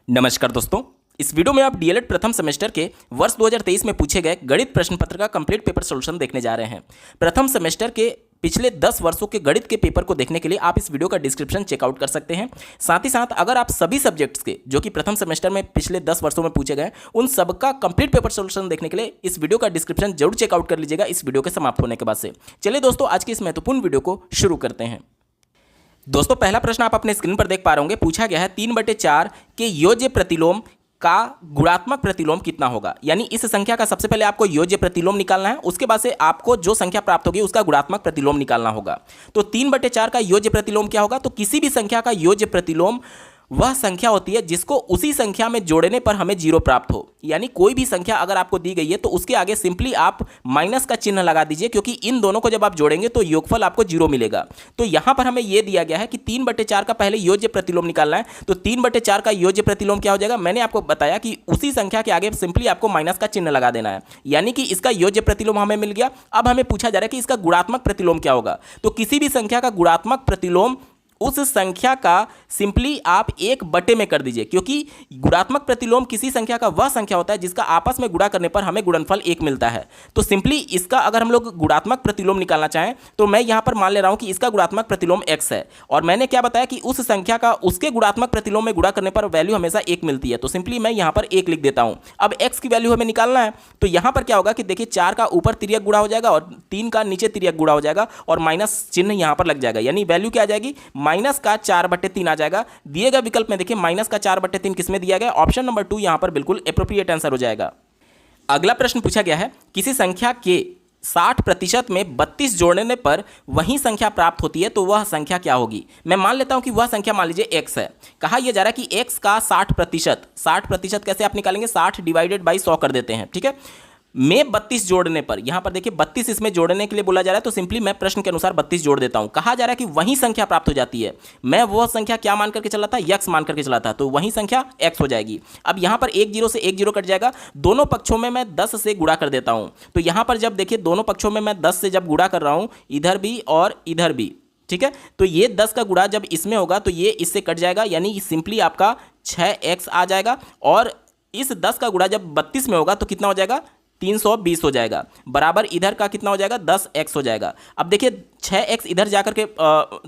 नमस्कार दोस्तों, इस वीडियो में आप डीएलएड प्रथम सेमेस्टर के वर्ष 2023 में पूछे गए गणित प्रश्न पत्र का कंप्लीट पेपर सॉल्यूशन देखने जा रहे हैं। प्रथम सेमेस्टर के पिछले 10 वर्षों के गणित के पेपर को देखने के लिए आप इस वीडियो का डिस्क्रिप्शन चेकआउट कर सकते हैं। साथ ही साथ अगर आप सभी सब्जेक्ट्स के जो कि प्रथम सेमेस्टर में पिछले 10 वर्षों में पूछे गए उन सबका कंप्लीट पेपर सॉल्यूशन देखने के लिए इस वीडियो का डिस्क्रिप्शन जरूर चेकआउट कर लीजिएगा इस वीडियो के समाप्त होने के बाद से। चलिए दोस्तों, आज की इस महत्वपूर्ण वीडियो को शुरू करते हैं। दोस्तों, पहला प्रश्न आप अपने स्क्रीन पर देख पा रहे होंगे। पूछा गया है 3/4 के योज्य प्रतिलोम का गुणात्मक प्रतिलोम कितना होगा। यानी इस संख्या का सबसे पहले आपको योज्य प्रतिलोम निकालना है, उसके बाद से आपको जो संख्या प्राप्त होगी उसका गुणात्मक प्रतिलोम निकालना होगा। तो 3/4 का योज्य प्रतिलोम क्या होगा? तो किसी भी संख्या का योज्य प्रतिलोम वह संख्या होती है जिसको उसी संख्या में जोड़ने पर हमें 0 प्राप्त हो। यानी कोई भी संख्या अगर आपको दी गई है तो उसके आगे सिंपली आप माइनस का चिन्ह लगा दीजिए, क्योंकि इन दोनों को जब आप जोड़ेंगे तो योगफल आपको 0 मिलेगा। तो यहां पर हमें यह दिया गया है कि 3/4 का पहले योज्य प्रतिलोम निकालना है। तो 3/4 का योज्य प्रतिलोम क्या हो जाएगा? मैंने आपको बताया कि उसी संख्या के आगे सिंपली आपको माइनस का चिन्ह लगा देना है, यानी कि इसका योज्य प्रतिलोम हमें मिल गया। अब हमें पूछा जा रहा है कि इसका गुणात्मक प्रतिलोम क्या होगा। तो किसी भी संख्या का गुणात्मक प्रतिलोम उस संख्या का सिंपली आप 1/में कर दीजिए, क्योंकि गुणात्मक प्रतिलोम किसी संख्या का वह संख्या होता है जिसका आपस में गुणा करने पर हमें गुणनफल 1 मिलता है। तो सिंपली इसका अगर हम लोग गुणात्मक प्रतिलोम निकालना चाहें तो मैं यहां पर मान ले रहा हूं कि इसका गुणात्मक प्रतिलोम x है, और मैंने क्या बताया कि उस संख्या का उसके गुणात्मक प्रतिलोम में गुणा करने पर वैल्यू हमेशा 1 मिलती है। तो सिंपली मैं यहां पर 1 लिख देता हूं। अब x की वैल्यू हमें निकालना है, तो यहां पर क्या होगा कि देखिए 4 का ऊपर तिर्यक गुणा हो जाएगा और 3 का नीचे तिर्यक गुणा हो जाएगा और माइनस चिन्ह यहां पर लग जाएगा। यानी वैल्यू क्या आ जाएगी? माइनस का 4/3 आ जाएगा। दिए गए विकल्प में देखिए माइनस का 4/3 किसमें दिया गया? ऑप्शन नंबर 2 यहां पर बिल्कुल एप्रोप्रिएट आंसर हो जाएगा। अगला प्रश्न पूछा गया है, किसी संख्या के 60% में 32 जोड़ने पर वही संख्या प्राप्त होती है, तो वह संख्या क्या होगी? मैं मान लेता हूं कि वह संख्या मान लीजिए x है। कहा यह जा रहा है कि x का 60% कैसे आप निकालेंगे? 60 डिवाइडेड बाई 100 कर देते हैं, ठीक है। में 32 जोड़ने पर, यहां पर देखिए 32 इसमें जोड़ने के लिए बोला जा रहा है, तो सिंपली मैं प्रश्न के अनुसार 32 जोड़ देता हूं। कहा जा रहा है कि वही संख्या प्राप्त हो जाती है। मैं वह संख्या क्या मान करके चला था? x मान करके चला था, तो वही संख्या x हो जाएगी। अब यहां पर 1 0 से 1 0 कट जाएगा। दोनों पक्षों में मैं 10 से गुणा कर देता हूं। तो यहां पर जब देखिए दोनों पक्षों में मैं 10 से जब गुणा कर रहा हूं, इधर भी और इधर भी, ठीक है, तो ये 10 का गुणा जब इसमें होगा तो ये इससे कट जाएगा, यानी सिंपली आपका 6x आ जाएगा। और इस 10 का गुणा जब 32 में होगा तो कितना हो जाएगा? 320 हो जाएगा। बराबर इधर का कितना हो जाएगा? 10x हो जाएगा। अब देखिए 6x इधर जाकर के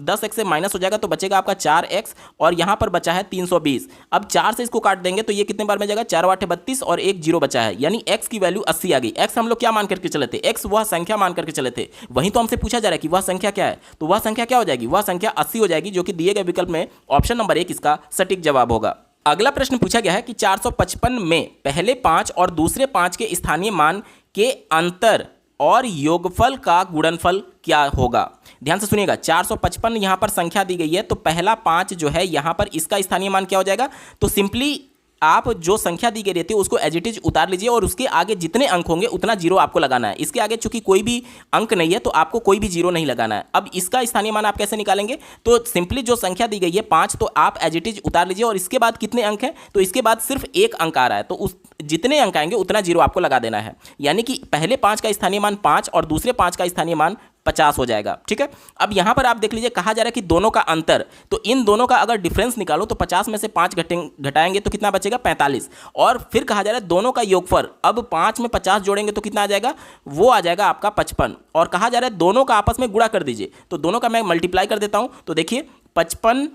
10x से माइनस हो जाएगा, तो बचेगा आपका 4x और यहाँ पर बचा है 320। अब 4 से इसको काट देंगे तो ये कितने बार में जाएगा? 4 8 32 और 1 0 बचा है, यानी x की वैल्यू 80 आ गई। x हम लोग क्या मान करके चले थे? x वह संख्या मान करके चले थे। वहीं तो हमसे पूछा जा रहा है कि वह संख्या क्या है, तो वह संख्या क्या हो जाएगी? वह संख्या 80 हो जाएगी, जो कि दिए गए विकल्प में ऑप्शन नंबर 1 इसका सटीक जवाब होगा। अगला प्रश्न पूछा गया है कि 455 में पहले 5 और दूसरे 5 के स्थानीय मान के अंतर और योगफल का गुणनफल क्या होगा? ध्यान से सुनिएगा, 455 यहां पर संख्या दी गई है, तो पहला 5 जो है यहां पर इसका स्थानीय मान क्या हो जाएगा? तो सिंपली आप जो संख्या दी गई रहती है उसको एज इट इज उतार लीजिए और उसके आगे जितने अंक होंगे उतना 0 आपको लगाना है। इसके आगे चूंकि कोई भी अंक नहीं है तो आपको कोई भी 0 नहीं लगाना है। अब इसका स्थानीय मान आप कैसे निकालेंगे? तो सिंपली जो संख्या दी गई है 5, तो आप एज इट इज उतार लीजिए और इसके बाद कितने अंक हैं? तो इसके बाद सिर्फ 1 अंक आ रहा है, तो उस जितने अंक आएंगे उतना 0 आपको लगा देना है। यानी कि पहले 5 का स्थानीय मान 5 और दूसरे 5 का स्थानीय मान 50 हो जाएगा, ठीक है। अब यहां पर आप देख लीजिए, कहा जा रहा है कि दोनों का अंतर, तो इन दोनों का अगर डिफरेंस निकालो तो 50 में से 5 घटाएंगे तो कितना बचेगा? 45। और फिर कहा जा रहा है दोनों का योगफल, अब 5 में 50 जोड़ेंगे तो कितना आ जाएगा? वो आ जाएगा आपका 55। और कहा जा रहा है दोनों का आपस में गुणा कर दीजिए, तो दोनों का मैं मल्टीप्लाई कर देता हूं। तो देखिए 55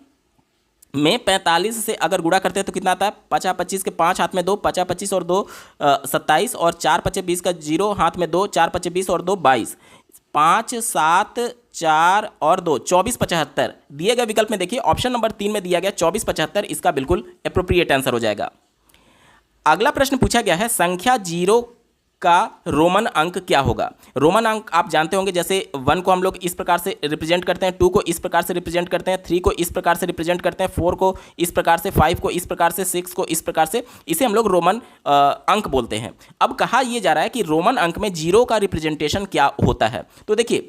में 45 से अगर गुणा करते हैं तो कितना आता है? 5 25 के 5 हाथ में 2, 5 25 और 2 27 और 4 5 20 का 0 हाथ में 2, 4 5 20 और 2 22, 5 7 4 और 2 24 75। दिए गए विकल्प में देखिए ऑप्शन नंबर 3 में दिया गया 24 75, इसका बिल्कुल एप्रोप्रिएट आंसर हो जाएगा। अगला प्रश्न पूछा गया है, संख्या 0 का रोमन अंक क्या होगा? रोमन अंक आप जानते होंगे, जैसे 1 को हम लोग इस प्रकार से रिप्रेजेंट करते हैं, 2 को इस प्रकार से रिप्रेजेंट करते हैं, 3 को इस प्रकार से रिप्रेजेंट करते हैं, 4 को इस प्रकार से, 5 को इस प्रकार से, 6 को इस प्रकार से। इसे हम लोग रोमन अंक बोलते हैं। अब कहा यह जा रहा है कि रोमन अंक में 0 का रिप्रेजेंटेशन क्या होता है? तो देखिए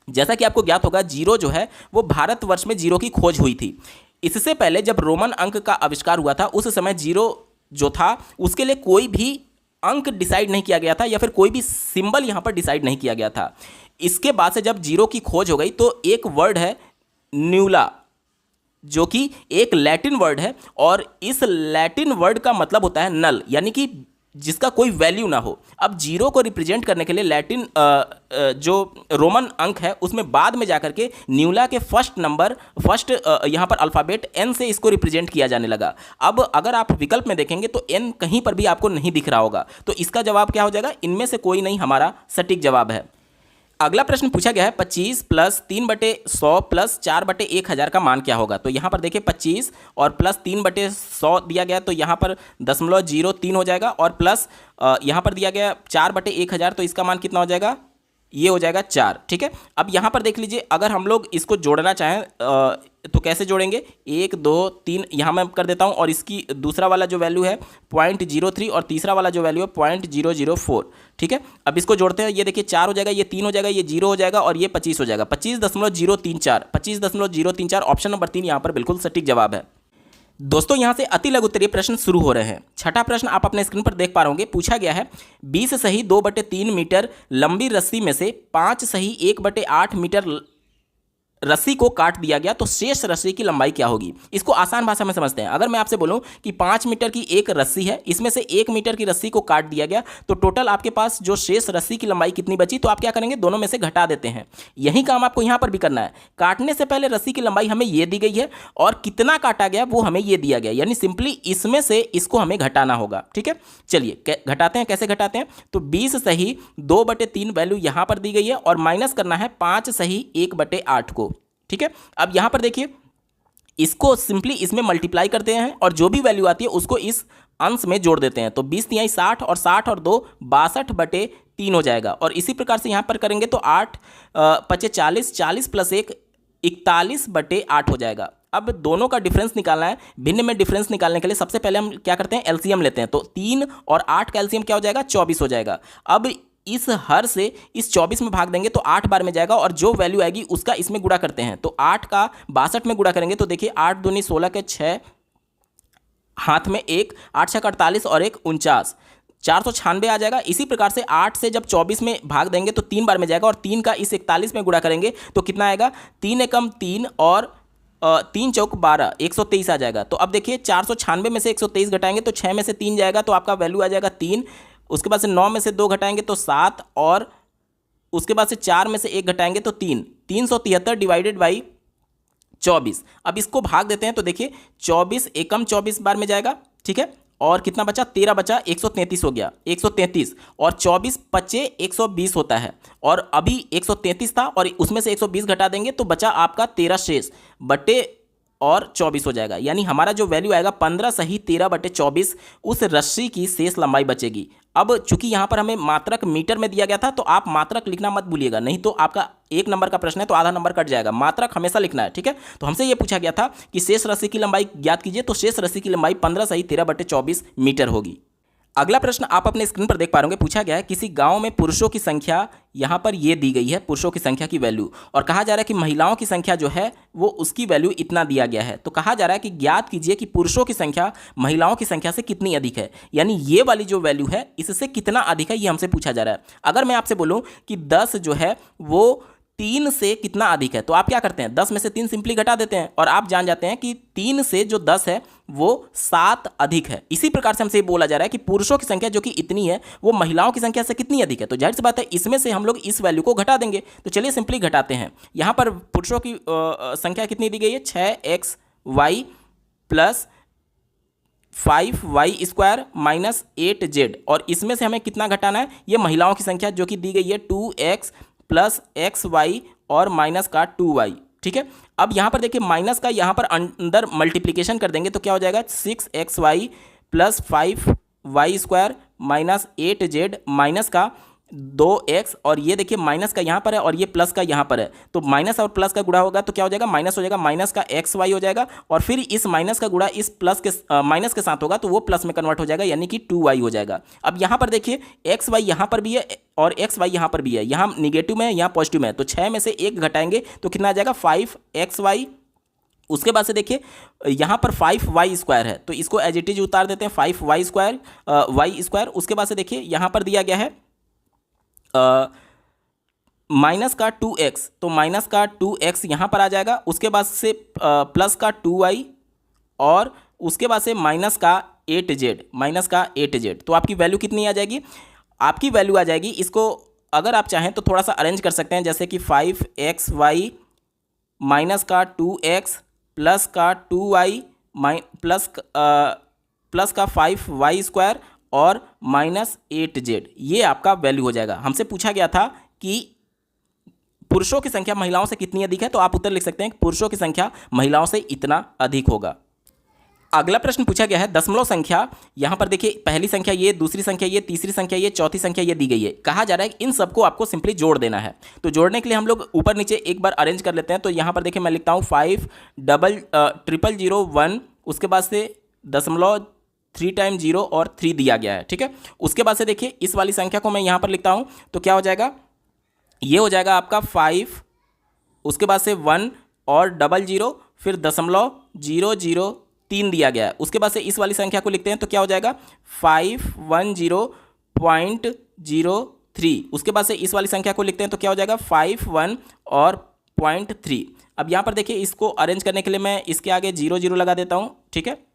जैसा कि आपको ज्ञात होगा, 0 जो है वो भारतवर्ष में 0 की खोज हुई थी। इससे पहले जब रोमन अंक का आविष्कार हुआ था उस समय 0 जो था उसके लिए कोई भी अंक डिसाइड नहीं किया गया था, या फिर कोई भी सिंबल यहां पर डिसाइड नहीं किया गया था। इसके बाद से जब 0 की खोज हो गई तो एक वर्ड है न्यूला, जो कि एक लैटिन वर्ड है, और इस लैटिन वर्ड का मतलब होता है नल, यानी कि जिसका कोई वैल्यू ना हो। अब जीरो को रिप्रेजेंट करने के लिए लैटिन जो रोमन अंक है उसमें बाद में जाकर के न्यूला के फर्स्ट यहाँ पर अल्फ़ाबेट एन से इसको रिप्रेजेंट किया जाने लगा। अब अगर आप विकल्प में देखेंगे तो एन कहीं पर भी आपको नहीं दिख रहा होगा, तो इसका जवाब क्या हो जाएगा, इनमें से कोई नहीं हमारा सटीक जवाब है। अगला प्रश्न पूछा गया है 25 प्लस 3/100 प्लस 4/1000 का मान क्या होगा। तो यहाँ पर देखिए 25 और प्लस 3/100 दिया गया, तो यहाँ पर 0.03 हो जाएगा, और प्लस यहाँ पर दिया गया 4/1000, तो इसका मान कितना हो जाएगा, ये हो जाएगा 4। ठीक है, अब यहाँ पर देख लीजिए, अगर हम लोग इसको जोड़ना चाहें तो कैसे जोड़ेंगे, 1 2 3 यहाँ मैं कर देता हूँ, और इसकी दूसरा वाला जो वैल्यू है 0.03 और तीसरा वाला जो वैल्यू है 0.004। ठीक है, अब इसको जोड़ते हैं, ये देखिए 4 हो जाएगा, ये 3 हो जाएगा, ये 0 हो जाएगा, और ये 25 हो जाएगा, 25.034 25.034। ऑप्शन नंबर 3 यहाँ पर बिल्कुल सटीक जवाब है। दोस्तों यहाँ से अति लघु उत्तरीय प्रश्न शुरू हो रहे हैं। छठा प्रश्न आप अपने स्क्रीन पर देख पा रहे होंगे, पूछा गया है 20 सही 2/3 मीटर लंबी रस्सी में से 5 सही 1/8 मीटर रस्सी को काट दिया गया, तो शेष रस्सी की लंबाई क्या होगी। इसको आसान भाषा में समझते हैं। अगर मैं आपसे बोलूं कि 5 मीटर की एक रस्सी है, इसमें से 1 मीटर की रस्सी को काट दिया गया, तो टोटल आपके पास जो शेष रस्सी की लंबाई कितनी बची, तो आप क्या करेंगे, दोनों में से घटा देते हैं। यही काम आपको यहां पर भी करना है। काटने से पहले रस्सी की लंबाई हमें ये दी गई है, और कितना काटा गया वो हमें ये दिया गया, यानी सिंपली इसमें से इसको हमें घटाना होगा। ठीक है, चलिए घटाते हैं। कैसे घटाते हैं, तो 20 सही 2/3 वैल्यू यहां पर दी गई है, और माइनस करना है 5 सही 1/8 को। ठीक है, अब यहां पर देखिए, इसको सिंपली इसमें मल्टीप्लाई करते हैं, और जो भी वैल्यू आती है उसको इस अंश में जोड़ देते हैं। तो 20 तिहाई 60, और 60 और 2 62/3 हो जाएगा। और इसी प्रकार से यहां पर करेंगे तो 8 5 40, 40 प्लस 1 41/8 हो जाएगा। अब दोनों का डिफरेंस निकालना है। भिन्न में डिफरेंस निकालने के लिए सबसे पहले हम क्या करते हैं, एलसीएम लेते हैं। तो 3 और 8 का एलसीएम क्या हो जाएगा, 24 हो जाएगा। अब इस हर से इस 24 में भाग देंगे तो 8 बार में जाएगा, और जो वैल्यू आएगी उसका इसमें गुणा करते हैं। तो 8 का 62 में गुणा करेंगे, तो देखिए 8 दूनी 16 के 6 हाथ में 1, 8 6 48 और 1 49, 496 आ जाएगा। इसी प्रकार से 8 से जब 24 में भाग देंगे तो 3 बार में जाएगा, और 3 का इस 41 में गुणा करेंगे तो कितना आएगा, 3 एकम 3 और 3 चौक 12, 123 आ जाएगा। तो अब देखिए 496 में से 123 घटाएंगे तो 6 में से 3 जाएगा, तो आपका वैल्यू आ जाएगा 3। उसके बाद से 9 में से 2 घटाएंगे तो 7, और उसके बाद से 4 में से 1 घटाएंगे तो 3, 373 डिवाइडेड बाई 24। अब इसको भाग देते हैं, तो देखिए 24 एकम 24 बार में जाएगा। ठीक है, और कितना बचा, 13 बचा, 133 हो गया, 133, और 24 पचे 120 होता है, और अभी 133 था और उसमें से 120 घटा देंगे तो बचा आपका 13 शेष बटे और 24 हो जाएगा। यानी हमारा जो वैल्यू आएगा 15 सही 13/24 उस रस्सी की शेष लंबाई बचेगी। अब चूंकि यहाँ पर हमें मात्रक मीटर में दिया गया था, तो आप मात्रक लिखना मत भूलिएगा, नहीं तो आपका 1 नंबर का प्रश्न है तो आधा नंबर कट जाएगा। मात्रक हमेशा लिखना है। ठीक है, तो हमसे ये पूछा गया था कि शेष रस्सी की लंबाई ज्ञात कीजिए, तो शेष रस्सी की लंबाई 15 सही 13/24 मीटर होगी। अगला प्रश्न आप अपने स्क्रीन पर देख पा रहे होंगे, पूछा गया है किसी गांव में पुरुषों की संख्या यहाँ पर ये दी गई है, पुरुषों की संख्या की वैल्यू, और कहा जा रहा है कि महिलाओं की संख्या जो है वो उसकी वैल्यू इतना दिया गया है। तो कहा जा रहा है कि ज्ञात कीजिए कि पुरुषों की संख्या महिलाओं की संख्या से कितनी अधिक है, यानी ये वाली जो वैल्यू है इससे कितना अधिक है, ये हमसे पूछा जा रहा है। अगर मैं आपसे बोलूँ कि 10 जो है वो 3 से कितना अधिक है, तो आप क्या करते हैं, 10 में से 3 सिंपली घटा देते हैं, और आप जान जाते हैं कि 3 से जो 10 है वो 7 अधिक है। इसी प्रकार से हमसे ये बोला जा रहा है कि पुरुषों की संख्या जो कि इतनी है वो महिलाओं की संख्या से कितनी अधिक है। तो जाहिर सी बात है इसमें से हम लोग इस वैल्यू को घटा देंगे। तो चलिए सिंपली घटाते हैं। यहाँ पर पुरुषों की संख्या कितनी दी गई है, 6xy plus 5y² minus 8z, और इसमें से हमें कितना घटाना है, ये महिलाओं की संख्या जो कि दी गई है 2x प्लस xy और माइनस का 2y। ठीक है, अब यहाँ पर देखिए माइनस का यहाँ पर अंदर मल्टीप्लिकेशन कर देंगे तो क्या हो जाएगा, 6xy plus 5y² minus 8z minus का 2x, और ये देखिए माइनस का यहाँ पर है और ये प्लस का यहाँ पर है, तो माइनस और प्लस का गुणा होगा तो क्या हो जाएगा, माइनस हो जाएगा, माइनस का xy हो जाएगा, और फिर इस माइनस का गुणा इस प्लस के माइनस के साथ होगा तो वो प्लस में कन्वर्ट हो जाएगा, यानी कि 2y हो जाएगा। अब यहाँ पर देखिए xy यहाँ पर भी है और xy यहाँ पर भी है, यहाँ निगेटिव में है यहाँ पॉजिटिव में है, तो 6 में से 1 घटाएंगे तो कितना आ जाएगा, 5xy। उसके बाद से देखिए यहाँ पर 5y² है, तो इसको एज इट इज उतार देते हैं, 5y²। उसके बाद से देखिए यहाँ पर दिया गया है माइनस का 2x, तो माइनस का 2x यहाँ पर आ जाएगा, उसके बाद से प्लस का 2y और उसके बाद से माइनस का 8z, माइनस का 8z। तो आपकी वैल्यू कितनी आ जाएगी? आपकी वैल्यू आ जाएगी, इसको अगर आप चाहें तो थोड़ा सा अरेंज कर सकते हैं, जैसे कि 5xy माइनस का 2x प्लस का 2y प्लस का 5y² और माइनस 8z, ये आपका वैल्यू हो जाएगा। हमसे पूछा गया था कि पुरुषों की संख्या महिलाओं से कितनी अधिक है, तो आप उत्तर लिख सकते हैं कि पुरुषों की संख्या महिलाओं से इतना अधिक होगा। अगला प्रश्न पूछा गया है दशमलव संख्या। यहाँ पर देखिए, पहली संख्या ये, दूसरी संख्या ये, तीसरी संख्या ये, चौथी संख्या ये दी गई है। कहा जा रहा है कि इन सबको आपको सिंपली जोड़ देना है। तो जोड़ने के लिए हम लोग ऊपर नीचे एक बार अरेंज कर लेते हैं। तो यहाँ पर देखिए मैं लिखता हूँ 50001, उसके बाद से दशमलव 3 टाइम 0 और 3 दिया गया है, ठीक है। उसके बाद से देखिए इस वाली संख्या को मैं यहाँ पर लिखता हूँ, तो क्या हो जाएगा, ये हो जाएगा आपका 5, उसके बाद से 1 और 00, फिर 0.003 दिया गया है। उसके बाद से इस वाली संख्या को लिखते हैं, तो क्या हो जाएगा 510.03। उसके बाद से इस वाली संख्या को लिखते हैं, तो क्या हो जाएगा 51 और 0.3। अब यहाँ पर देखिए इसको अरेंज करने के लिए मैं इसके आगे 00 लगा देता हूँ, ठीक है।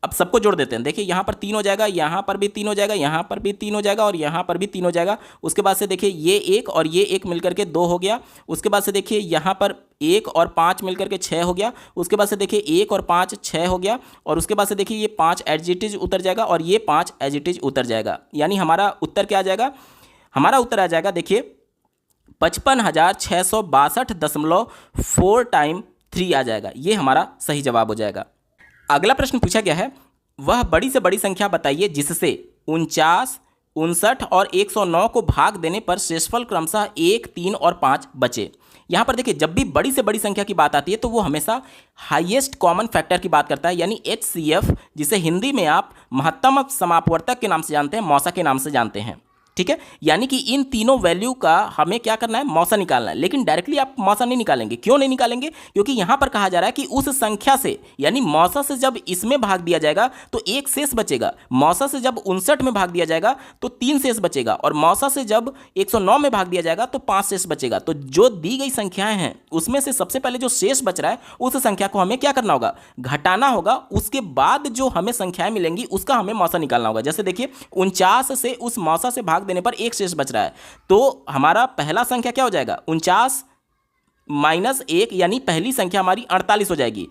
अब सबको जोड़ देते हैं। देखिए यहाँ पर 3 हो जाएगा, यहाँ पर भी 3 हो जाएगा, यहाँ पर भी 3 हो जाएगा और यहाँ पर भी 3 हो जाएगा। उसके बाद से देखिए ये 1 और ये 1 मिलकर के 2 हो गया। उसके बाद से देखिए यहाँ पर 1 और 5 मिलकर के 6 हो गया। उसके बाद से देखिए 1 और 5 6 हो गया। और उसके बाद से देखिए ये 5 एज इट इज उतर जाएगा और ये 5 एज इट इज उतर जाएगा। यानी हमारा उत्तर क्या आ जाएगा? हमारा उत्तर आ जाएगा देखिए 55,662.4 टाइम 3 आ जाएगा। ये हमारा सही जवाब हो जाएगा। अगला प्रश्न पूछा गया है, वह बड़ी से बड़ी संख्या बताइए जिससे 49, 59 और 109 को भाग देने पर शेषफल क्रमशः 1, 3 और 5 बचे। यहाँ पर देखिए जब भी बड़ी से बड़ी संख्या की बात आती है तो वो हमेशा हाईएस्ट कॉमन फैक्टर की बात करता है, यानी HCF, जिसे हिंदी में आप महत्तम समापवर्तक के नाम से जानते हैं, मौसा के नाम से जानते हैं, ठीक है। यानी कि इन तीनों वैल्यू का हमें क्या करना है, मौसा निकालना है। लेकिन डायरेक्टली आप मौसा नहीं निकालेंगे। क्यों नहीं निकालेंगे? क्योंकि यहां पर कहा जा रहा है कि उस संख्या से, यानी मौसा से जब इसमें भाग दिया जाएगा तो एक शेष बचेगा। मौसा से जब 59 में भाग दिया जाएगा तो 3 शेष बचेगा और मौसा से जब 109 में भाग दिया जाएगा तो 5 शेष बचेगा। तो जो दी गई संख्याएं हैं उसमें से सबसे पहले जो शेष बच रहा है उस संख्या को हमें क्या करना होगा, घटाना होगा। उसके बाद जो हमें संख्याएं मिलेंगी उसका हमें मौसा निकालना होगा। जैसे देखिए 49 से उस मौसा से भाग देने पर एक शेष बच रहा है, तो हमारा पहला संख्या क्या हो जाएगा, 49 माइनस 1, यानी पहली संख्या हमारी 48 हो जाएगी।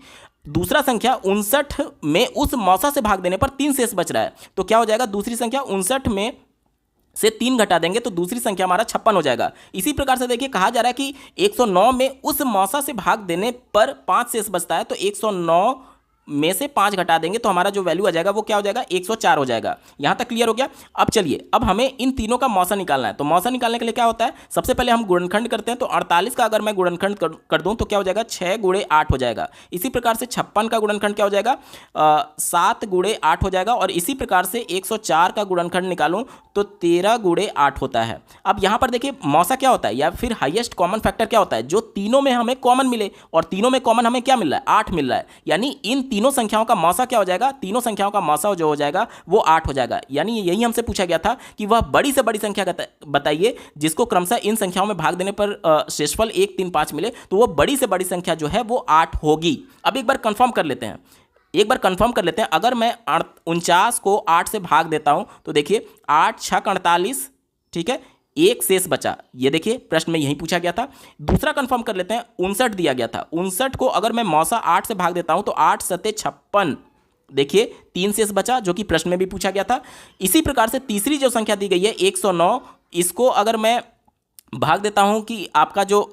दूसरा संख्या 59 में उस मौसा से भाग देने पर 3 शेष बच रहा है, तो क्या हो जाएगा, दूसरी संख्या 59 में से 3 घटा देंगे तो दूसरी संख्या हमारा 56 हो जाएगा। इसी प्रकार से देखिए कहा जा रहा है कि 109 में उस मौसा से भाग देने पर 5 शेष बचता है, तो 109 में से 5 घटा देंगे तो हमारा जो वैल्यू आ जाएगा वो क्या हो जाएगा, 104 हो जाएगा। यहां तक क्लियर हो गया? अब चलिए, अब हमें इन तीनों का मौसा निकालना है। तो मौसा निकालने के लिए क्या होता है, सबसे पहले हम गुणनखंड करते हैं। तो 48 का अगर मैं गुणनखंड कर दूं तो क्या हो जाएगा, 6 गुणे 8 हो जाएगा। इसी प्रकार से 56 का गुणनखंड क्या हो जाएगा, 7 गुणे 8 हो जाएगा। और इसी प्रकार से 104 का गुणनखंड निकालूं तो 13 गुणे 8 होता है। अब यहां पर देखिए मौसा क्या होता है या फिर हाईएस्ट कॉमन फैक्टर क्या होता है, जो तीनों में हमें कॉमन मिले, और तीनों में कॉमन हमें क्या मिल रहा है, 8 मिल रहा है। यानी इन तीनों संख्याओं का मौसा क्या हो जाएगा, तीनों संख्याओं का मौसा जो हो जाएगा वो 8 हो जाएगा। यानी यही हमसे पूछा गया था कि वह बड़ी से बड़ी संख्या बताइए जिसको क्रमशः इन संख्याओं में भाग देने पर शेषफल 1, 3, 5 मिले, तो वो बड़ी से बड़ी संख्या जो है वो 8 होगी। अब एक बार कंफर्म कर लेते हैं, अगर मैं 49 को 8 से भाग देता हूं तो देखिए 8 6 48, ठीक है, एक शेष बचा। ये देखिए प्रश्न में यही पूछा गया था। दूसरा कंफर्म कर लेते हैं, 59 दिया गया था। 59 को अगर मैं मौसा 8 से भाग देता हूं तो 8 सते 56, देखिए 3 शेष बचा, जो कि प्रश्न में भी पूछा गया था। इसी प्रकार से तीसरी जो संख्या दी गई है 109, इसको अगर मैं भाग देता हूं कि आपका जो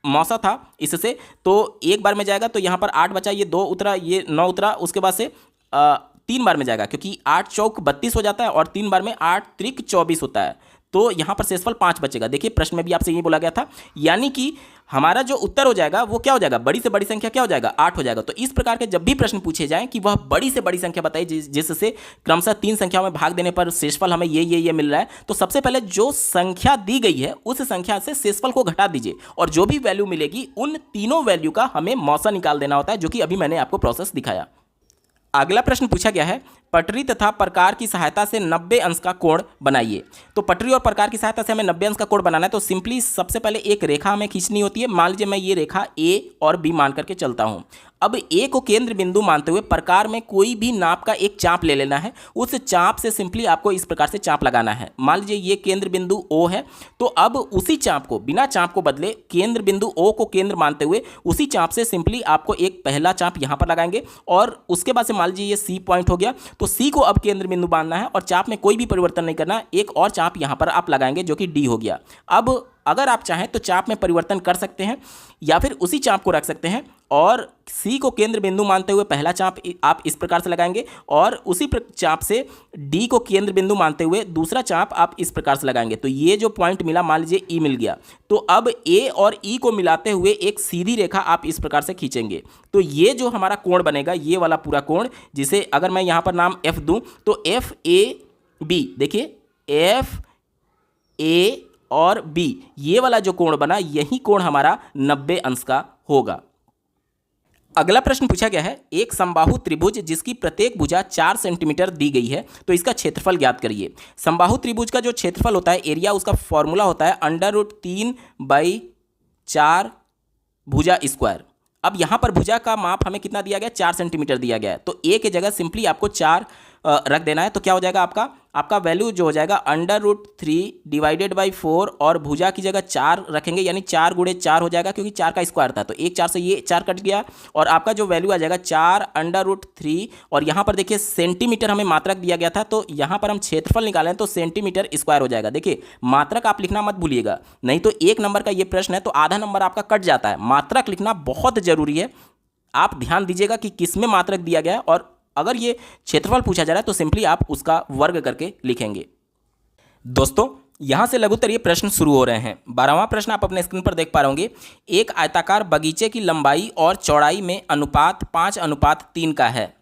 मौसा था इससे, तो एक बार में जाएगा तो यहाँ पर 8 बचा, ये 2 उतरा, ये 9 उतरा। उसके बाद से 3 बार में जाएगा, क्योंकि 8 चौक 32 हो जाता है और 3 बार में 8 त्रिक 24 होता है, तो यहाँ पर शेषफल 5 बचेगा। देखिए प्रश्न में भी आपसे ये बोला गया था। यानी कि हमारा जो उत्तर हो जाएगा वो क्या हो जाएगा, बड़ी से बड़ी संख्या क्या हो जाएगा, 8 हो जाएगा। तो इस प्रकार के जब भी प्रश्न पूछे जाएं कि वह बड़ी से बड़ी संख्या बताइए जिससे क्रमशः 3 संख्याओं में भाग देने पर शेषफल हमें ये मिल रहा है, तो सबसे पहले जो संख्या दी गई है उस संख्या से शेषफल को घटा दीजिए और जो भी वैल्यू मिलेगी उन तीनों वैल्यू का हमें मौसा निकाल देना होता है, जो कि अभी मैंने आपको प्रोसेस दिखाया। अगला प्रश्न पूछा गया है, पटरी तथा प्रकार की सहायता से 90 अंश का कोण बनाइए। तो पटरी और प्रकार की सहायता से हमें 90 अंश का कोण बनाना है। तो सिंपली सबसे पहले एक रेखा हमें खींचनी होती है। मान लीजिए मैं ये रेखा ए और बी मान करके चलता हूँ। अब ए को केंद्र बिंदु मानते हुए प्रकार में कोई भी नाप का एक चाप ले लेना है। उस चाप से सिंपली आपको इस प्रकार से चाप लगाना है। मान लीजिए ये केंद्र बिंदु ओ है, तो अब उसी चाप को बिना चाप को बदले केंद्र बिंदु ओ को केंद्र मानते हुए उसी चाप से सिंपली आपको एक पहला चाप यहाँ पर लगाएंगे और उसके बाद से मान लीजिए ये सी पॉइंट हो गया, तो सी को अब केंद्र बिंदु मानना है और चाप में कोई भी परिवर्तन नहीं करना। एक और चाप यहाँ पर आप लगाएंगे जो कि डी हो गया। अब अगर आप चाहें तो चाप में परिवर्तन कर सकते हैं या फिर उसी चाप को रख सकते हैं और सी को केंद्र बिंदु मानते हुए पहला चाप आप इस प्रकार से लगाएंगे और उसी चाप से डी को केंद्र बिंदु मानते हुए दूसरा चाप आप इस प्रकार से लगाएंगे। तो ये जो पॉइंट मिला, मान लीजिए ई मिल गया, तो अब ए और ई को मिलाते हुए एक सीधी रेखा आप इस प्रकार से खींचेंगे। तो ये जो हमारा कोण बनेगा, ये वाला पूरा कोण, जिसे अगर मैं यहाँ पर नाम एफ दूँ तो एफ ए बी, देखिए एफ ए और बी, ये वाला जो कोण बना, यही कोण हमारा 90 अंश का होगा। अगला प्रश्न पूछा गया है, एक समबाहु त्रिभुज जिसकी प्रत्येक भुजा 4 सेंटीमीटर दी गई है, तो इसका क्षेत्रफल ज्ञात करिए। समबाहु त्रिभुज का जो क्षेत्रफल होता है, एरिया, उसका फॉर्मूला होता है √3/4 भुजा स्क्वायर। अब यहाँ पर भुजा का माप हमें कितना दिया गया, 4 सेंटीमीटर दिया गया है। तो ए की जगह सिंपली आपको 4 रख देना है। तो क्या हो जाएगा, आपका वैल्यू जो हो जाएगा √3/4 और भुजा की जगह 4 रखेंगे, यानी 4 × 4 हो जाएगा, क्योंकि 4 का स्क्वायर था। तो एक 4 से ये 4 कट गया और आपका जो वैल्यू आ जाएगा 4√3। और यहाँ पर देखिए सेंटीमीटर हमें मात्रक दिया गया था, तो यहाँ पर हम क्षेत्रफल निकालें तो सेंटीमीटर स्क्वायर हो जाएगा। देखिए मात्रक आप लिखना मत भूलिएगा, नहीं तो 1 नंबर का ये प्रश्न है तो आधा नंबर आपका कट जाता है। मात्रक लिखना बहुत जरूरी है, आप ध्यान दीजिएगा कि किस में मात्रक दिया गया है, और अगर ये क्षेत्रफल पूछा जा रहा है तो सिंपली आप उसका वर्ग करके लिखेंगे। दोस्तों यहां से लघुत्तरीय प्रश्न शुरू हो रहे हैं। 12वां प्रश्न आप अपने स्क्रीन पर देख पा रहे होंगे। एक आयताकार बगीचे की लंबाई और चौड़ाई में अनुपात 5:3 का है।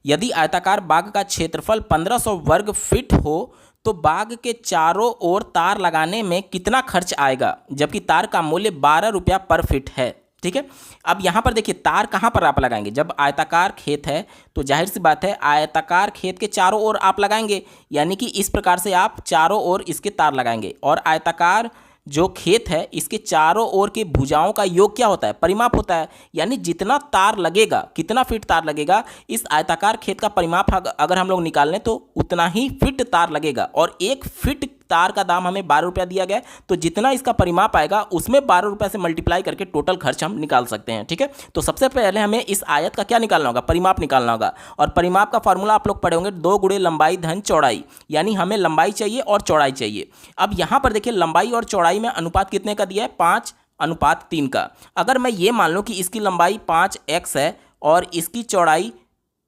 यदि आयताकार बाग का क्षेत्रफल 1500 वर्ग फीट हो तो बाग के चारों ओर तार लगाने में कितना खर्च आएगा, जबकि तार का मूल्य 12 रुपया पर फीट है। ठीक है, अब यहाँ पर देखिए तार कहाँ पर आप लगाएंगे। जब आयताकार खेत है तो जाहिर सी बात है आयताकार खेत के चारों ओर आप लगाएंगे, यानी कि इस प्रकार से आप चारों ओर इसके तार लगाएंगे। और आयताकार जो खेत है इसके चारों ओर के भुजाओं का योग क्या होता है, परिमाप होता है, यानी जितना तार लगेगा, कितना फीट तार लगेगा, इस आयताकार खेत का परिमाप अगर हम लोग निकाल लें तो उतना ही फीट तार लगेगा। और 1 फीट तार का दाम हमें 12 रुपया दिया गया है, तो जितना इसका परिमाप आएगा उसमें 12 रुपये से मल्टीप्लाई करके टोटल खर्च हम निकाल सकते हैं। ठीक है, तो सबसे पहले हमें इस आयत का क्या निकालना होगा, परिमाप निकालना होगा। और परिमाप का फॉर्मूला आप लोग पढ़े होंगे, 2 × लंबाई धन चौड़ाई, यानी हमें लंबाई चाहिए और चौड़ाई चाहिए। अब यहाँ पर देखिए लंबाई और चौड़ाई में अनुपात कितने का दिया है, 5:3 का। अगर मैं ये मान लूँ कि इसकी लंबाई 5x है और इसकी चौड़ाई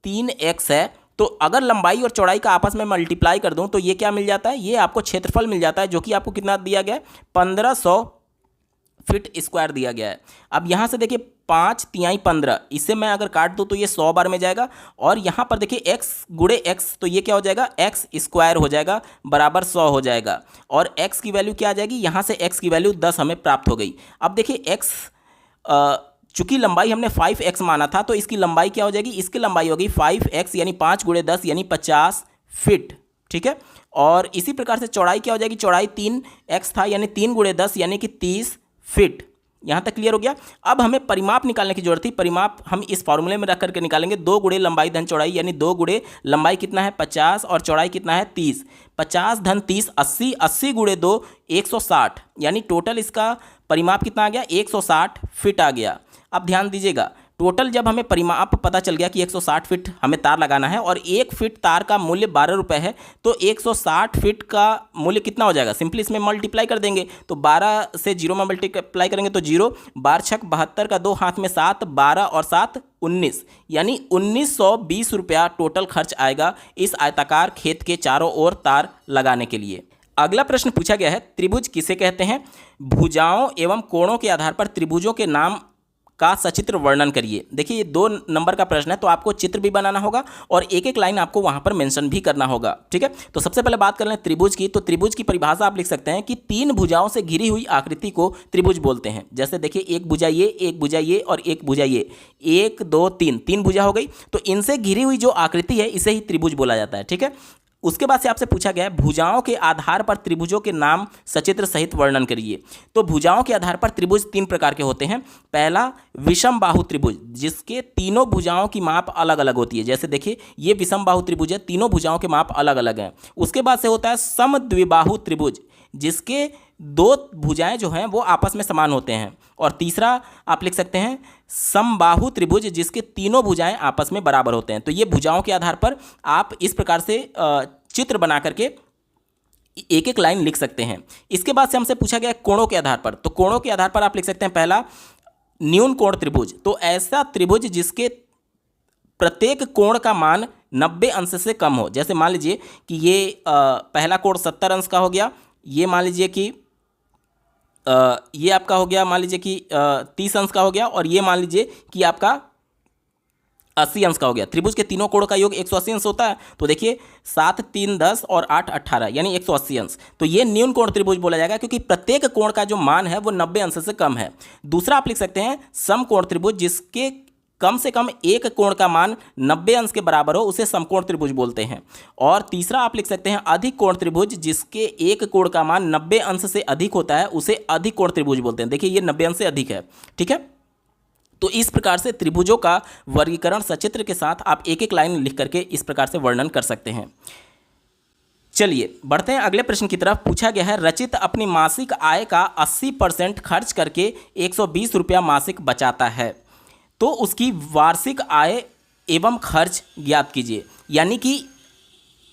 3x है, तो अगर लंबाई और चौड़ाई का आपस में मल्टीप्लाई कर दूं तो ये क्या मिल जाता है, ये आपको क्षेत्रफल मिल जाता है, जो कि आपको कितना दिया गया है, 1500 फीट स्क्वायर दिया गया है। अब यहाँ से देखिए 5×3 = 15, इसे मैं अगर काट दूं तो ये 100 बार में जाएगा। और यहाँ पर देखिए x × x, तो ये क्या हो जाएगा, x स्क्वायर हो जाएगा बराबर 100 हो जाएगा। और x की वैल्यू क्या आ जाएगी, यहाँ से x की वैल्यू 10 हमें प्राप्त हो गई। अब देखिए x चूंकि लंबाई हमने 5x माना था, तो इसकी लंबाई क्या हो जाएगी, इसकी लंबाई होगी 5x यानी 5 × 10 यानी 50 फीट। ठीक है, और इसी प्रकार से चौड़ाई क्या हो जाएगी, चौड़ाई 3x था यानी 3 × 10 यानी कि 30 फीट। यहाँ तक क्लियर हो गया। अब हमें परिमाप निकालने की जरूरत थी। परिमाप हम इस फॉर्मूले में रख करके निकालेंगे, 2 × लंबाई धन चौड़ाई, यानी 2 × लंबाई कितना है 50 और चौड़ाई कितना है 30। 50 धन 30 80, 80 × 2 160, यानी टोटल इसका परिमाप कितना आ गया, 160 फीट आ गया। अब ध्यान दीजिएगा, टोटल जब हमें परिमाप पता चल गया कि 160 फीट हमें तार लगाना है और 1 फीट तार का मूल्य 12 रुपये है, तो 160 फीट का मूल्य कितना हो जाएगा, सिंपली इसमें मल्टीप्लाई कर देंगे। तो 12 से 0 में मल्टीप्लाई करेंगे तो 0, 12 × 6 72 का 2 हाथ में 7, 12 और 7 19, यानी 1920 रुपया टोटल खर्च आएगा इस आयताकार खेत के चारों ओर तार लगाने के लिए। अगला प्रश्न पूछा गया है, त्रिभुज किसे कहते हैं। भुजाओं एवं कोणों के आधार पर त्रिभुजों के नाम का सचित्र वर्णन करिए। देखिए ये 2 नंबर का प्रश्न है, तो आपको चित्र भी बनाना होगा और एक एक लाइन आपको वहां पर मेंशन भी करना होगा। ठीक है, तो सबसे पहले बात कर लें त्रिभुज की। तो त्रिभुज की परिभाषा आप लिख सकते हैं कि 3 भुजाओं से घिरी हुई आकृति को त्रिभुज बोलते हैं। जैसे देखिए एक भुजा ये, एक भुजा ये और एक भुजा ये, 1 2 3, 3 भुजा हो गई। तो इनसे घिरी हुई जो आकृति है इसे ही त्रिभुज बोला जाता है। ठीक है, उसके बाद से आपसे पूछा गया है भुजाओं के आधार पर त्रिभुजों के नाम सचित्र सहित वर्णन करिए। तो भुजाओं के आधार पर त्रिभुज 3 प्रकार के होते हैं। पहला विषम बाहु त्रिभुज, जिसके तीनों भुजाओं की माप अलग अलग होती है। जैसे देखिए ये विषम बाहु त्रिभुज है, तीनों भुजाओं के माप अलग अलग हैं। उसके बाद से होता है समद्विबाहु त्रिभुज, जिसके 2 भुजाएं जो हैं वो आपस में समान होते हैं। और तीसरा आप लिख सकते हैं समबाहु त्रिभुज, जिसके तीनों भुजाएं आपस में बराबर होते हैं। तो ये भुजाओं के आधार पर आप इस प्रकार से चित्र बना करके एक एक लाइन लिख सकते हैं। इसके बाद से हमसे पूछा गया कोणों के आधार पर। तो कोणों के आधार पर आप लिख सकते हैं पहला न्यून कोण त्रिभुज, तो ऐसा त्रिभुज जिसके प्रत्येक कोण का मान 90 अंश से कम हो। जैसे मान लीजिए कि ये पहला कोण 70 अंश का हो गया, ये मान लीजिए कि ये आपका हो गया मान लीजिए कि 30 अंश का हो गया, और ये मान लीजिए कि आपका 80 अंश का हो गया। त्रिभुज के तीनों कोणों का योग 180 अंश होता है। तो देखिए 7 3 10 और 8 18 यानी 180 अंश। तो ये न्यून कोण त्रिभुज बोला जाएगा क्योंकि प्रत्येक कोण का जो मान है वो 90 अंश से कम है। दूसरा आप लिख सकते हैं समकोण त्रिभुज, जिसके कम से कम एक कोण का मान 90 अंश के बराबर हो, उसे समकोण त्रिभुज बोलते हैं। और तीसरा आप लिख सकते हैं अधिक कोण त्रिभुज, जिसके एक कोण का मान 90 अंश से अधिक होता है, उसे अधिक कोण त्रिभुज बोलते हैं। देखिए ये 90 अंश से अधिक है। ठीक है, तो इस प्रकार से त्रिभुजों का वर्गीकरण सचित्र के साथ आप एक एक लाइन लिख करके इस प्रकार से वर्णन कर सकते हैं। चलिए बढ़ते हैं अगले प्रश्न की तरफ। पूछा गया है रचित अपनी मासिक आय का 80% खर्च करके 120 रुपया मासिक बचाता है, तो उसकी वार्षिक आय एवं खर्च ज्ञात कीजिए। यानी कि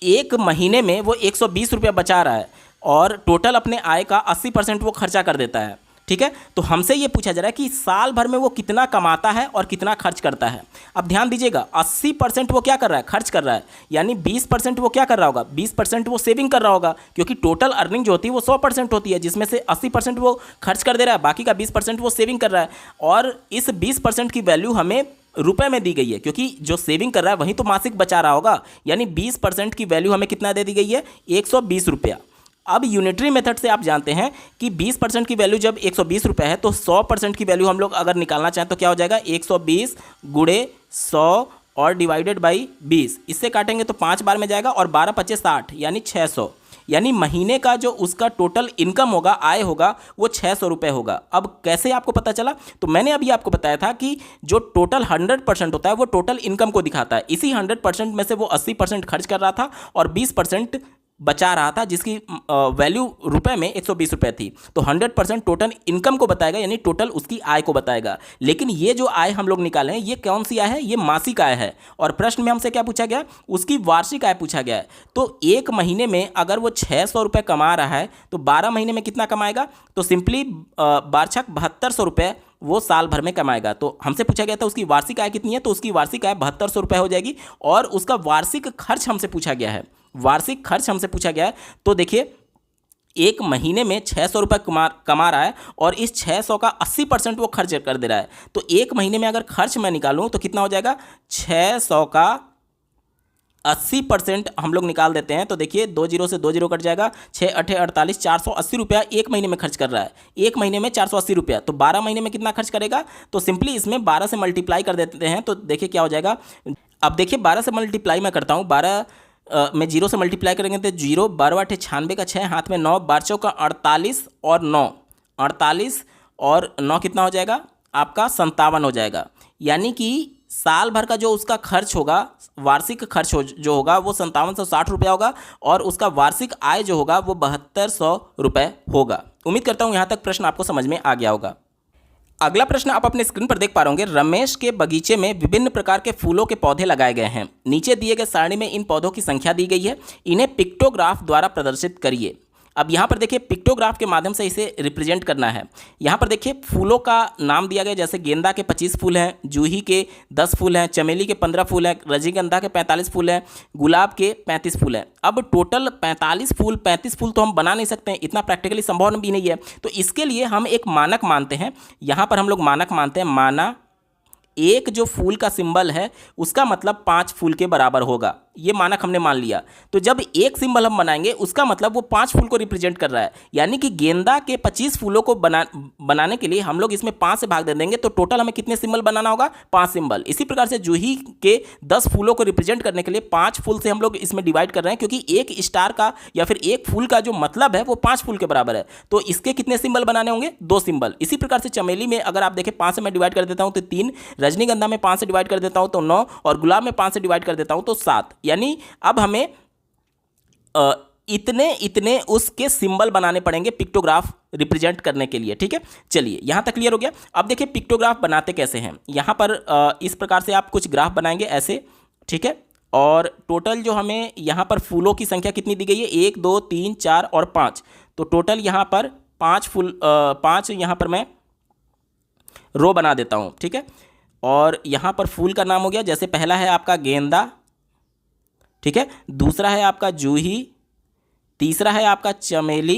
एक महीने में वो 120 रुपया बचा रहा है और टोटल अपने आय का 80% वो खर्चा कर देता है। ठीक है, तो हमसे ये पूछा जा रहा है कि साल भर में वो कितना कमाता है और कितना खर्च करता है। अब ध्यान दीजिएगा 80% वो क्या कर रहा है, खर्च कर रहा है, यानी 20% वो क्या कर रहा होगा, 20% वो सेविंग कर रहा होगा, क्योंकि टोटल अर्निंग जो होती है वो 100% होती है, जिसमें से 80% वो खर्च कर दे रहा है, बाकी का 20% वो सेविंग कर रहा है। और इस 20% की वैल्यू हमें रुपए में दी गई है, क्योंकि जो सेविंग कर रहा है वही तो मासिक बचा रहा होगा। यानी 20% की वैल्यू हमें कितना दे दी गई है, 120 रुपया। अब यूनिटरी मेथड से आप जानते हैं कि 20% की वैल्यू जब 120 रुपये है, तो 100% की वैल्यू हम लोग अगर निकालना चाहें तो क्या हो जाएगा, 120 गुणे 100 और डिवाइडेड बाई 20। इससे काटेंगे तो 5 बार में जाएगा और 12 पच्चे 60 यानी 600। यानी महीने का जो उसका टोटल इनकम होगा, आय होगा, वो 600 रुपये होगा। अब कैसे आपको पता चला, तो मैंने अभी आपको बताया था कि जो टोटल 100% होता है वो टोटल इनकम को दिखाता है। इसी 100% में से वो 80% खर्च कर रहा था और 20% बचा रहा था, जिसकी वैल्यू रुपए में 120 रुपये थी। तो 100% टोटल इनकम को बताएगा, यानी टोटल उसकी आय को बताएगा। लेकिन ये जो आय हम लोग निकाले हैं ये कौन सी आय है, ये मासिक आय है। और प्रश्न में हमसे क्या पूछा गया, उसकी वार्षिक आय पूछा गया है। तो एक महीने में अगर वो 600 रुपये कमा रहा है तो 12 महीने में कितना कमाएगा, तो सिंपली वार्षिक 7200 रुपये वो साल भर में कमाएगा। तो हमसे पूछा गया था उसकी वार्षिक आय कितनी है, तो उसकी वार्षिक आय 7200 रुपये हो जाएगी। और उसका वार्षिक खर्च हमसे पूछा गया है, वार्षिक खर्च हमसे पूछा गया है। तो देखिए एक महीने में 600 रुपये कमा रहा है और इस 600 का 80% वो खर्च कर दे रहा है। तो एक महीने में अगर खर्च मैं निकालूं तो कितना हो जाएगा, 600 का 80% हम लोग निकाल देते हैं। तो देखिए 2 जीरो से 2 जीरो कट जाएगा, 6 8 48 480 रुपया एक महीने में खर्च कर रहा है। एक महीने में 480 रुपया, तो 12 महीने में कितना खर्च करेगा, तो सिंपली इसमें 12 से मल्टीप्लाई कर देते हैं। तो देखिए क्या हो जाएगा, अब देखिए 12 से मल्टीप्लाई मैं करता हूँ, 12 में 0 से मल्टीप्लाई करेंगे तो 0, 12 8 96 का 6, हाथ में 9, 12 चौका 48 और 9, 48 और 9 कितना हो जाएगा आपका 57 हो जाएगा। यानी कि साल भर का जो उसका खर्च होगा, वार्षिक खर्च जो होगा वो 5760 रुपया होगा और उसका वार्षिक आय जो होगा वो 7200 रुपये होगा। उम्मीद करता हूँ यहाँ तक प्रश्न आपको समझ में आ गया होगा। अगला प्रश्न आप अपने स्क्रीन पर देख पा रहे होंगे, रमेश के बगीचे में विभिन्न प्रकार के फूलों के पौधे लगाए गए हैं। नीचे दिए गए सारणी में इन पौधों की संख्या दी गई है, इन्हें पिक्टोग्राफ द्वारा प्रदर्शित करिए। अब यहाँ पर देखिए पिक्टोग्राफ के माध्यम से इसे रिप्रेजेंट करना है। यहाँ पर देखिए फूलों का नाम दिया गया, जैसे गेंदा के 25 फूल हैं, जूही के 10 फूल हैं, चमेली के 15 फूल हैं, रजनीगंधा के 45 फूल हैं, गुलाब के 35 फूल हैं। अब टोटल 45 फूल 35 फूल तो हम बना नहीं सकते हैं, इतना प्रैक्टिकली संभव भी नहीं है। तो इसके लिए हम एक मानक मानते हैं, यहाँ पर हम लोग मानक मानते हैं, माना एक जो फूल का सिंबल है उसका मतलब 5 फूल के बराबर होगा, ये मानक हमने मान लिया। तो जब एक सिंबल हम बनाएंगे उसका मतलब वो 5 फूल को रिप्रेजेंट कर रहा है, यानी कि गेंदा के 25 फूलों को बनाने के लिए हम लोग इसमें 5 से भाग दे देंगे, तो टोटल हमें कितने सिंबल बनाना होगा? 5 सिंबल। इसी प्रकार से जूही के 10 फूलों को रिप्रेजेंट करने के लिए 5 फूल से हम लोग इसमें डिवाइड कर रहे हैं, क्योंकि एक स्टार का या फिर एक फूल का जो मतलब है वो 5 फूल के बराबर है। तो इसके कितने सिंबल बनाने होंगे? 2 सिंबल। इसी प्रकार से चमेली में अगर आप देखें 5 से मैं डिवाइड कर देता हूं तो 3, रजनीगंधा में 5 से डिवाइड कर देता हूं तो 9, और गुलाब में 5 से डिवाइड कर देता हूं तो 7। यानी अब हमें इतने उसके सिंबल बनाने पड़ेंगे पिक्टोग्राफ रिप्रेजेंट करने के लिए। ठीक है, चलिए यहां तक क्लियर हो गया। अब देखिए पिक्टोग्राफ बनाते कैसे हैं। यहां पर इस प्रकार से आप कुछ ग्राफ बनाएंगे ऐसे, ठीक है, और टोटल जो हमें यहां पर फूलों की संख्या कितनी दी गई है? 1 2 3 4 और 5। तो टोटल यहां पर 5 यहां पर मैं रो बना देता हूं। ठीक है, और यहां पर फूल का नाम हो गया, जैसे पहला है आपका गेंदा, ठीक है, दूसरा है आपका जूही, तीसरा है आपका चमेली,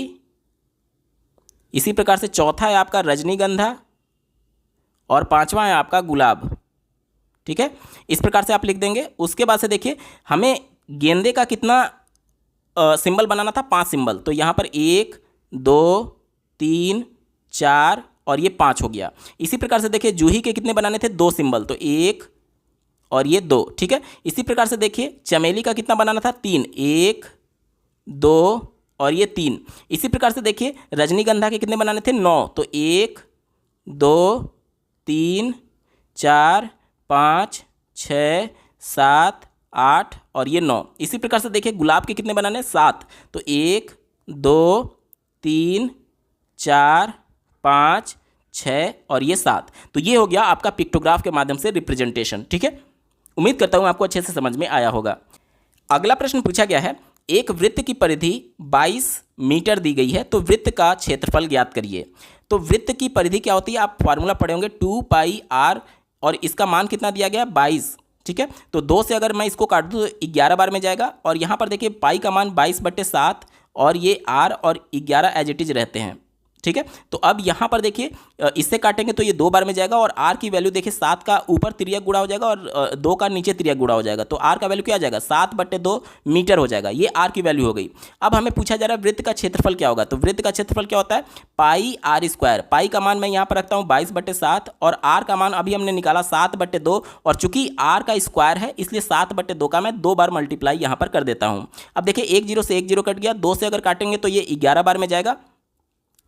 इसी प्रकार से चौथा है आपका रजनीगंधा, और पांचवा है आपका गुलाब। ठीक है, इस प्रकार से आप लिख देंगे। उसके बाद से देखिए हमें गेंदे का कितना सिंबल बनाना था? 5 सिंबल। तो यहाँ पर 1 2 3 4 और ये 5 हो गया। इसी प्रकार से देखिए जूही के कितने बनाने थे? 2 सिंबल, तो 1 और ये 2। ठीक है, इसी प्रकार से देखिए चमेली का कितना बनाना था? 3, 1 2 और ये 3। इसी प्रकार से देखिए रजनीगंधा के कितने बनाने थे? 9, तो 1 2 3 4 5 6 7 8 और ये 9। इसी प्रकार से देखिए गुलाब के कितने बनाने? 7, तो 1 2 3 4 5 6 और ये 7। तो ये हो गया आपका पिक्टोग्राफ के माध्यम से रिप्रेजेंटेशन। ठीक है, उम्मीद करता हूँ आपको अच्छे से समझ में आया होगा। अगला प्रश्न पूछा गया है, एक वृत्त की परिधि 22 मीटर दी गई है, तो वृत्त का क्षेत्रफल ज्ञात करिए। तो वृत्त की परिधि क्या होती है? आप फार्मूला पढ़े होंगे 2πr, और इसका मान कितना दिया गया? 22। ठीक है, तो 2 से अगर मैं इसको काट दूँ तो 11 बार में जाएगा, और यहाँ पर देखिए पाई का मान 22/7 और ये r और 11 एज इट इज रहते हैं। ठीक है, तो अब यहाँ पर देखिए इससे काटेंगे तो ये 2 बार में जाएगा, और r की वैल्यू देखिए 7 का ऊपर तिर्यक गुणा हो जाएगा और 2 का नीचे तिर्यक गुणा हो जाएगा, तो r का वैल्यू क्या आ जाएगा? 7/2 मीटर हो जाएगा। ये r की वैल्यू हो गई। अब हमें पूछा जा रहा है वृत्त का क्षेत्रफल क्या होगा। तो वृत्त का क्षेत्रफल क्या होता है? πr²। पाई का मान मैं यहाँ पर रखता हूँ 22/7, और r का मान अभी हमने निकाला 7/2, और चूंकि r का स्क्वायर है इसलिए 7/2 का मैं 2 बार मल्टीप्लाई यहाँ पर कर देता हूँ। अब देखिए 1 0 से 1 0 कट गया, 2 से अगर काटेंगे तो ये 11 बार में जाएगा।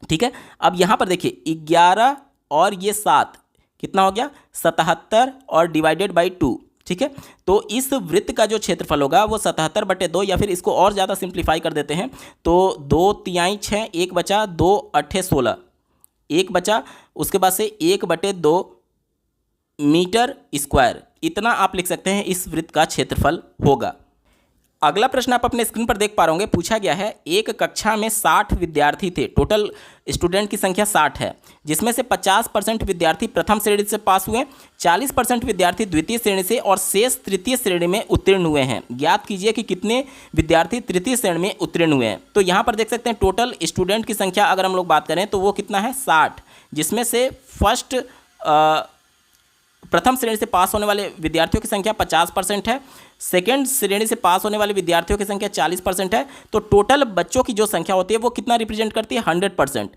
ठीक है, अब यहाँ पर देखिए 11 और ये 7 कितना हो गया? 77 और डिवाइडेड बाई 2। ठीक है, तो इस वृत्त का जो क्षेत्रफल होगा वो 77/2, या फिर इसको और ज़्यादा सिंप्लीफाई कर देते हैं तो 2 तिहाई 6, 1 बचा, 2 8 16, 1 बचा, उसके बाद से 1/2 मीटर स्क्वायर, इतना आप लिख सकते हैं इस वृत्त का क्षेत्रफल होगा। अगला प्रश्न आप अपने स्क्रीन पर देख पा रहे होंगे, पूछा गया है एक कक्षा में 60 विद्यार्थी थे, टोटल स्टूडेंट की संख्या 60 है, जिसमें से 50% विद्यार्थी प्रथम श्रेणी से पास हुए, 40% विद्यार्थी द्वितीय श्रेणी से और शेष तृतीय श्रेणी में उत्तीर्ण हुए हैं। ज्ञात कीजिए कि कितने विद्यार्थी तृतीय श्रेणी में उत्तीर्ण हुए हैं। तो यहाँ पर देख सकते हैं टोटल स्टूडेंट की संख्या अगर हम लोग बात करें तो वो कितना है? 60, जिसमें से प्रथम श्रेणी से पास होने वाले विद्यार्थियों की संख्या 50% है, सेकेंड श्रेणी से पास होने वाले विद्यार्थियों की संख्या 40% है। तो टोटल बच्चों की जो संख्या होती है वो कितना रिप्रेजेंट करती है? 100%।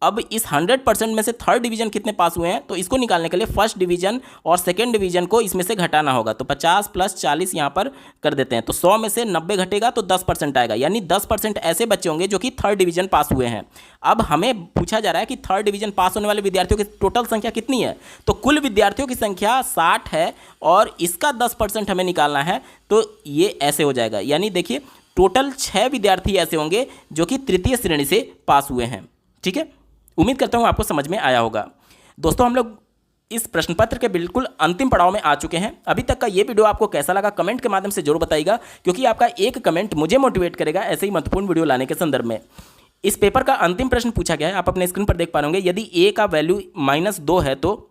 अब इस 100% में से थर्ड डिवीजन कितने पास हुए हैं, तो इसको निकालने के लिए फर्स्ट डिवीजन और सेकंड डिवीजन को इसमें से घटाना होगा। तो 50 + 40 यहाँ पर कर देते हैं, तो 100 में से 90 घटेगा तो 10% आएगा, यानी 10% ऐसे बच्चे होंगे जो कि थर्ड डिवीजन पास हुए हैं। अब हमें पूछा जा रहा है कि थर्ड डिवीजन पास होने वाले विद्यार्थियों की टोटल संख्या कितनी है। तो कुल विद्यार्थियों की संख्या 60 है और इसका 10% हमें निकालना है, तो ये ऐसे हो जाएगा। यानी देखिए टोटल 6 विद्यार्थी ऐसे होंगे जो कि तृतीय श्रेणी से पास हुए हैं। ठीक है, उम्मीद करता हूँ आपको समझ में आया होगा। दोस्तों हम लोग इस प्रश्न पत्र के बिल्कुल अंतिम पड़ाव में आ चुके हैं। अभी तक का ये वीडियो आपको कैसा लगा कमेंट के माध्यम से जरूर बताइएगा, क्योंकि आपका एक कमेंट मुझे मोटिवेट करेगा ऐसे ही महत्वपूर्ण वीडियो लाने के संदर्भ में। इस पेपर का अंतिम प्रश्न पूछा गया है, आप अपने स्क्रीन पर देख पा रहे होंगे। यदि a का वैल्यू -2 है तो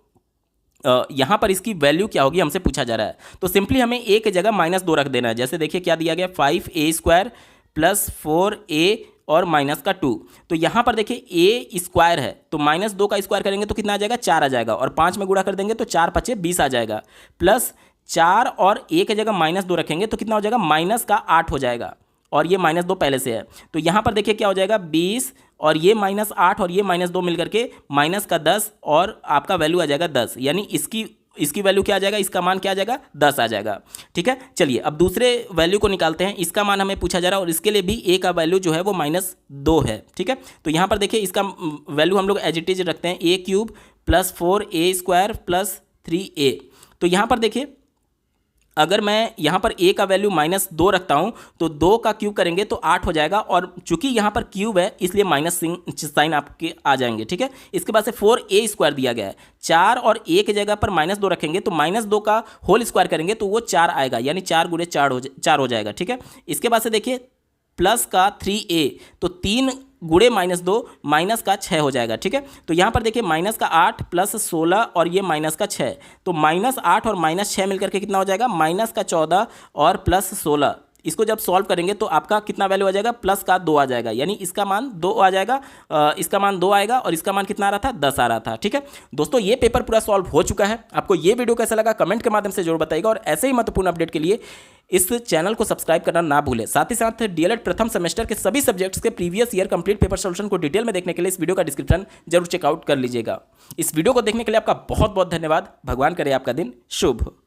यहाँ पर इसकी वैल्यू क्या होगी हमसे पूछा जा रहा है। तो सिंपली हमें a की जगह -2 रख देना है। जैसे देखिए क्या दिया गया, 5a² + 4a और माइनस का 2। तो यहाँ पर देखिए a स्क्वायर है तो -2 का स्क्वायर करेंगे तो कितना आ जाएगा, 4 आ जाएगा, और 5 में गुणा कर देंगे तो 4 × 5 = 20 आ जाएगा, प्लस 4 और a की जगह -2 रखेंगे तो कितना हो जाएगा, -8 हो जाएगा, और ये -2 पहले से है। तो यहाँ पर देखिए क्या हो जाएगा, 20 और ये -8 और ये -2 मिलकर के -10 और आपका वैल्यू आ जाएगा 10, यानी इसकी वैल्यू क्या आ जाएगा, इसका मान क्या आ जाएगा, 10 आ जाएगा। ठीक है, चलिए अब दूसरे वैल्यू को निकालते हैं। इसका मान हमें पूछा जा रहा है और इसके लिए भी a का वैल्यू जो है वो -2 है। ठीक है, तो यहाँ पर देखिए इसका वैल्यू हम लोग एज इट इज रखते हैं, a³ + 4a² + 3a। तो यहाँ पर देखिए अगर मैं यहाँ पर a का वैल्यू -2 रखता हूँ तो 2 का क्यूब करेंगे तो 8 हो जाएगा, और चूंकि यहाँ पर क्यूब है इसलिए माइनस साइन आपके आ जाएंगे। ठीक है, इसके बाद से 4a² दिया गया है, 4 और a की जगह पर -2 रखेंगे तो -2 का होल स्क्वायर करेंगे तो वो 4 आएगा, यानी 4 × 4 हो जाएगा। ठीक है, इसके बाद से देखिए प्लस का 3a तो 3 × -2 माइनस का 6 हो जाएगा। ठीक है, तो यहाँ पर देखिए -8 + 16 और ये -6, तो -8 और -6 मिलकर के कितना हो जाएगा, -14 और प्लस 16। इसको जब सॉल्व करेंगे तो आपका कितना वैल्यू आ जाएगा, प्लस का 2 आ जाएगा, यानी इसका मान 2 आ जाएगा, इसका मान 2 आएगा और इसका मान कितना आ रहा था, 10 आ रहा था। ठीक है दोस्तों, ये पेपर पूरा सॉल्व हो चुका है। आपको ये वीडियो कैसा लगा कमेंट के माध्यम से जरूर बताइएगा, और ऐसे ही महत्वपूर्ण अपडेट के लिए इस चैनल को सब्सक्राइब करना ना भूलें। साथ ही साथ डीएलएड प्रथम सेमेस्टर के सभी सब्जेक्ट्स के previous year complete paper solution को डिटेल में देखने के लिए इस वीडियो का डिस्क्रिप्शन जरूर चेकआउट कर लीजिएगा। इस वीडियो को देखने के लिए आपका बहुत बहुत धन्यवाद। भगवान करे आपका दिन शुभ हो।